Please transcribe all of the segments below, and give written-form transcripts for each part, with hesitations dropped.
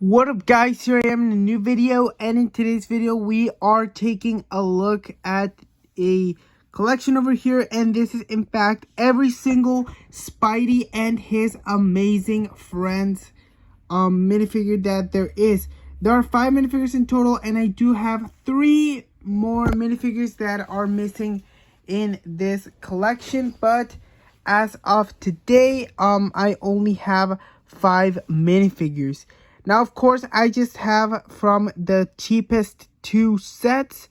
What up guys, here I am in a new video, and in today's video we are taking a look at a collection over here, and this is in fact every single Spidey and his amazing friends minifigure that there is. There are 5 minifigures in total, and I do have 3 more minifigures that are missing in this collection, but as of today I only have 5 minifigures. Now, of course, I just have from the cheapest 2 sets,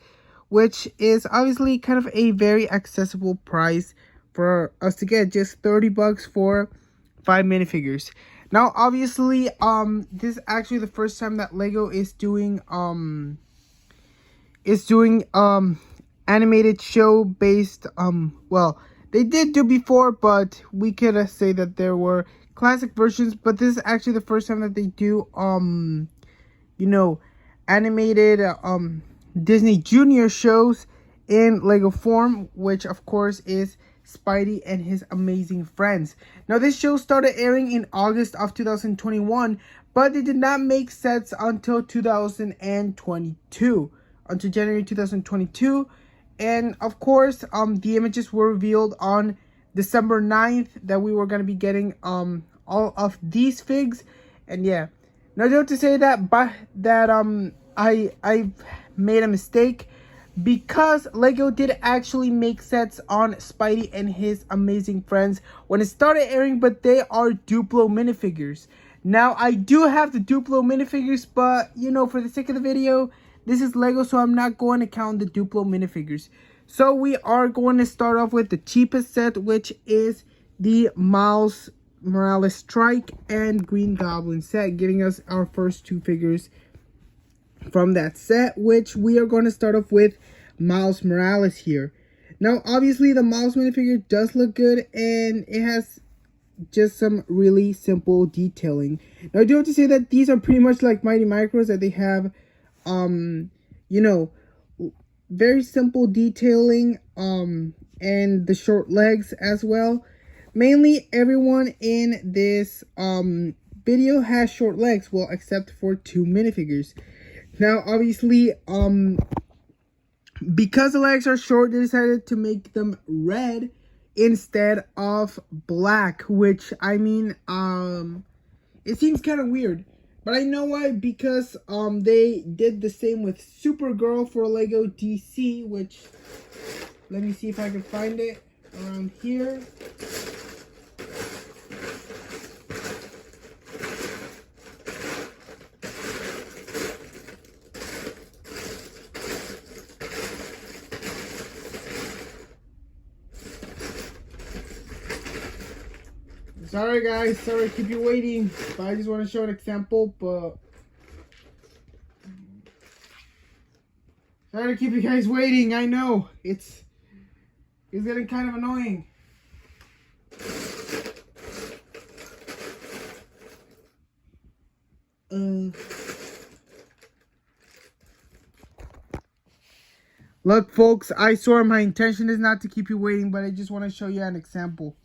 which is obviously kind of a very accessible price for us to get, just 30 bucks for 5 minifigures. Now, obviously, this is actually the first time that Lego is doing animated show based, well, they did do before, but we could say that there were classic versions, but this is actually the first time that they do animated Disney Junior shows in Lego form, which of course is Spidey and his amazing friends. Now, this show started airing in August of 2021, but they did not make sets until 2022, until January 2022. And of course, the images were revealed on December 9th that we were going to be getting all of these figs. And yeah, now don't to say that, but that I made a mistake, because Lego did actually make sets on Spidey and his amazing friends when it started airing, but they are Duplo minifigures. Now, I do have the Duplo minifigures, but for the sake of the video, this is Lego, so I'm not going to count the Duplo minifigures. So we are going to start off with the cheapest set, which is the Miles Morales Strike and Green Goblin set, giving us our first 2 figures from that set, which we are going to start off with Miles Morales here. Now, obviously, the Miles minifigure does look good, and it has just some really simple detailing. Now, I do have to say that these are pretty much like Mighty Micros, that they have very simple detailing and the short legs as well. Mainly everyone in this video has short legs, well, except for 2 minifigures. Now, obviously, because the legs are short, they decided to make them red instead of black, which, I mean, it seems kind of weird. But I know why, because they did the same with Supergirl for Lego DC, which, let me see if I can find it around here. Sorry guys, sorry to keep you waiting, but I just want to show an example, but sorry to keep you guys waiting. I know it's getting kind of annoying. Look folks, I swear my intention is not to keep you waiting, but I just want to show you an example.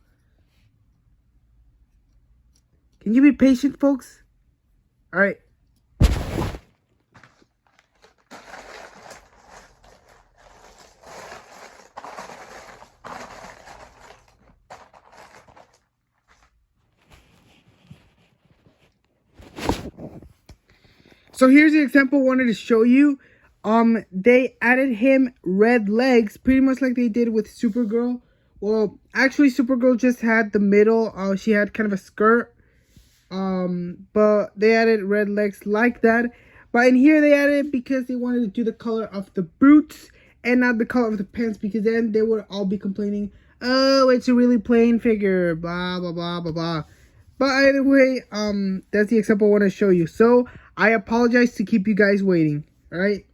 Can you be patient, folks? All right. So here's the example I wanted to show you. They added him red legs, pretty much like they did with Supergirl. Well, actually, Supergirl just had the middle. She had kind of a skirt. But they added red legs like that. But in here they added it because they wanted to do the color of the boots and not the color of the pants, because then they would all be complaining, oh, it's a really plain figure, blah blah blah blah blah. But either way, that's the example I want to show you. So I apologize to keep you guys waiting. All right,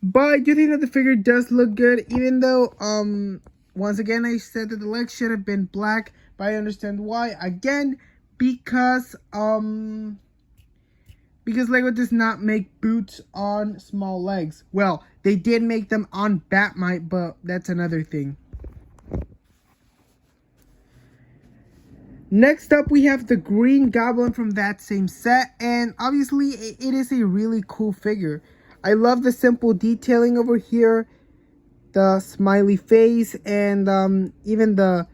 but I do think that the figure does look good, even though once again I said that the legs should have been black, but I understand why. Again, because Lego does not make boots on small legs. Well, they did make them on Batmite, but that's another thing. Next up, we have the Green Goblin from that same set, and obviously it is a really cool figure. I love the simple detailing over here, the smiley face, and even the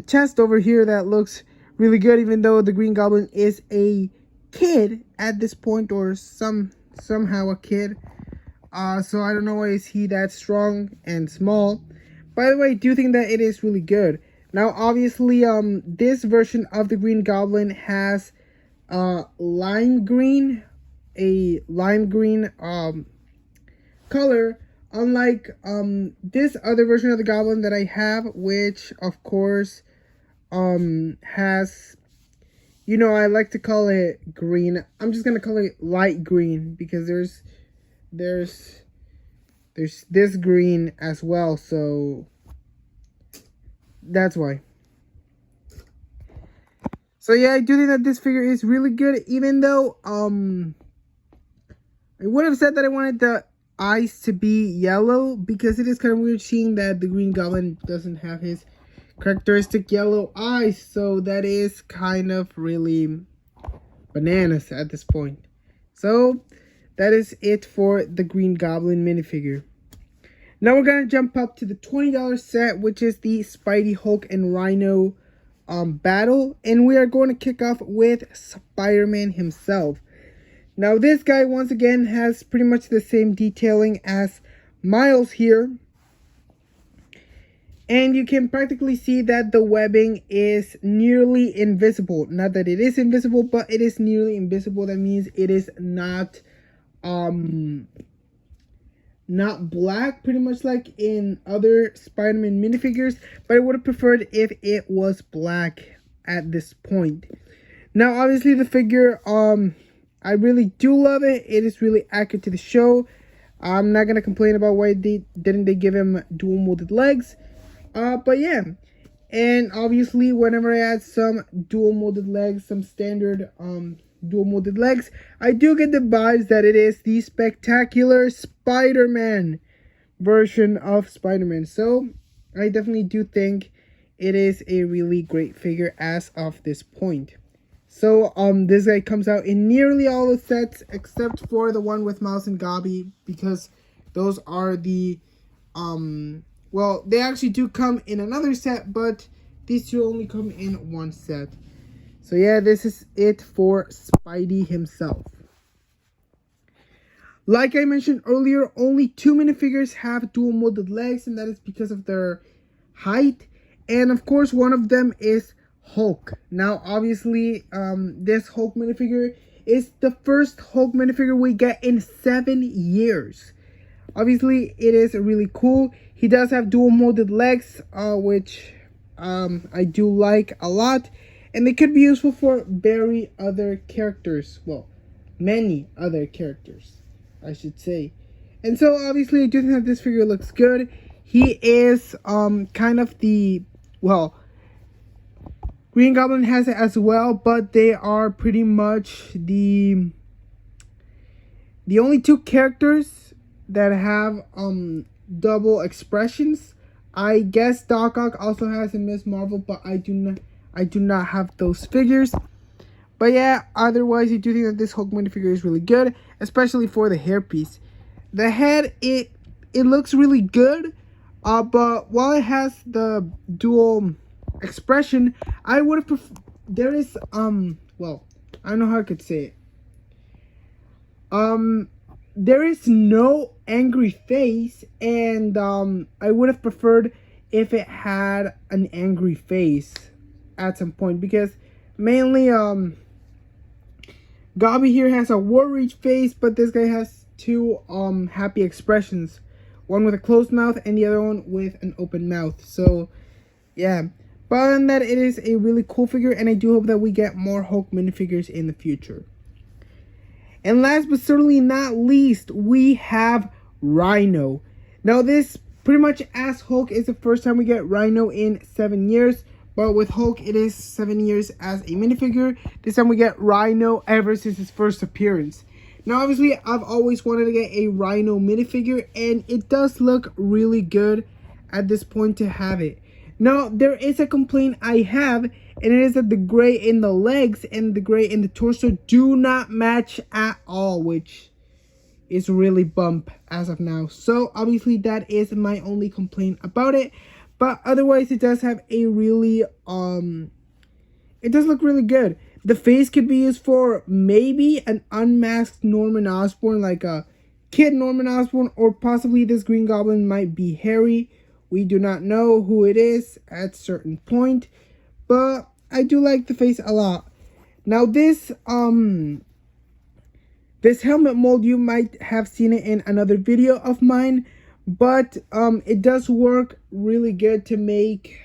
chest over here that looks really good, even though the Green Goblin is a kid at this point, or somehow a kid. So I don't know why is he that strong and small. By the way, I do think that it is really good. Now, obviously, this version of the Green Goblin has lime green, a lime green color, unlike this other version of the Goblin that I have, which of course has, you know, I like to call it green. I'm just gonna call it light green because there's this green as well, so that's why. So yeah, I do think that this figure is really good, even though I would have said that I wanted the eyes to be yellow, because it is kind of weird seeing that the Green Goblin doesn't have his characteristic yellow eyes, so that is kind of really bananas at this point. So that is it for the Green Goblin minifigure. Now we're gonna jump up to the $20 set, which is the Spidey, Hulk, and Rhino battle, and we are going to kick off with Spider-Man himself. Now this guy once again has pretty much the same detailing as Miles here, and you can practically see that the webbing is nearly invisible. Not that it is invisible, but it is nearly invisible. That means it is not black, pretty much like in other Spider-Man minifigures, but I would have preferred if it was black at this point. Now, obviously, the figure, I really do love it. It is really accurate to the show. I'm not gonna complain about why didn't they give him dual molded legs, but yeah. And obviously, whenever I add some dual molded legs, some standard dual molded legs, I do get the vibes that it is the spectacular Spider-Man version of Spider-Man. So I definitely do think it is a really great figure as of this point. So this guy comes out in nearly all the sets except for the one with Miles and Gobby, because those are the well, they actually do come in another set, but these two only come in one set. So yeah, this is it for Spidey himself. Like I mentioned earlier, only 2 minifigures have dual molded legs, and that is because of their height. And of course, one of them is Hulk. Now, obviously, this Hulk minifigure is the first Hulk minifigure we get in 7 years. Obviously, it is really cool. He does have dual molded legs, which I do like a lot. And they could be useful for very other characters. Well, many other characters, I should say. And so, obviously, I do think that this figure looks good. He is kind of the, well, Green Goblin has it as well, but they are pretty much the only 2 characters that have double expressions. I guess Doc Ock also has in Ms. Marvel, but I do not have those figures. But yeah, otherwise I do think that this Hulk minifigure is really good, especially for the hairpiece. The head, it looks really good, but while it has the dual expression, I would have preferred, there is well, I don't know how I could say it. There is no angry face, and I would have preferred if it had an angry face at some point, because mainly Gobby here has a worried face, but this guy has 2 happy expressions, one with a closed mouth and the other one with an open mouth. So yeah, but other than that, it is a really cool figure, and I do hope that we get more Hulk minifigures in the future. And last but certainly not least, we have Rhino. Now this, pretty much as Hulk, is the first time we get Rhino in 7 years. But with Hulk, it is 7 years as a minifigure. This time we get Rhino ever since his first appearance. Now obviously, I've always wanted to get a Rhino minifigure, and it does look really good at this point to have it. Now, there is a complaint I have, and it is that the gray in the legs and the gray in the torso do not match at all, which is really bump as of now. So obviously that is my only complaint about it, but otherwise it does have a really it does look really good. The face could be used for maybe an unmasked Norman Osborn, like a kid Norman Osborn, or possibly this Green Goblin might be Harry. We do not know who it is at a certain point, but I do like the face a lot. Now this helmet mold, you might have seen it in another video of mine, but it does work really good to make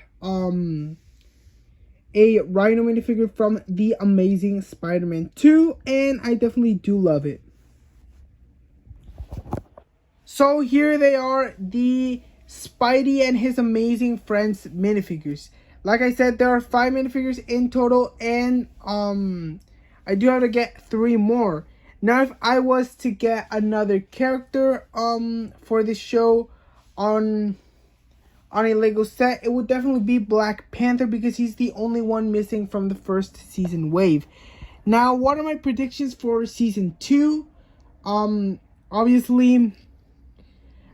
a Rhino minifigure from the Amazing Spider-Man 2, and I definitely do love it. So here they are, the Spidey and his amazing friends minifigures. Like I said, there are 5 minifigures in total, and I do have to get 3 more. Now, if I was to get another character for this show on a Lego set, it would definitely be Black Panther, because he's the only one missing from the first season wave. Now, what are my predictions for season 2? Obviously,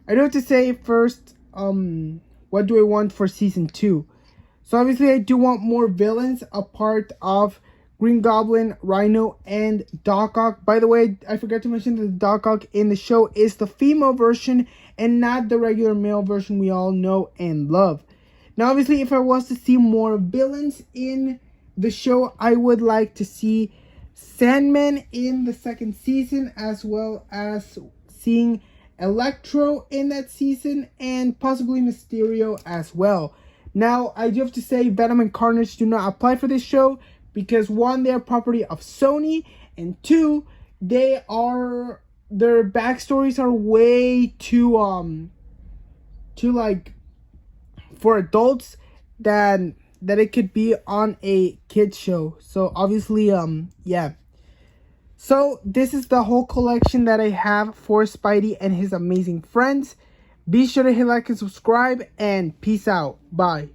I do have to say first, what do I want for season 2? So obviously I do want more villains, a part of Green Goblin, Rhino, and Doc Ock. By the way, I forgot to mention that the Doc Ock in the show is the female version and not the regular male version we all know and love. Now obviously, if I was to see more villains in the show, I would like to see Sandman in the 2nd season, as well as seeing Electro in that season, and possibly Mysterio as well. Now, I do have to say Venom and Carnage do not apply for this show, because 1, they are property of Sony, and 2, their backstories are way too like for adults that it could be on a kids show. So obviously yeah. So this is the whole collection that I have for Spidey and his amazing friends. Be sure to hit like and subscribe, and peace out. Bye.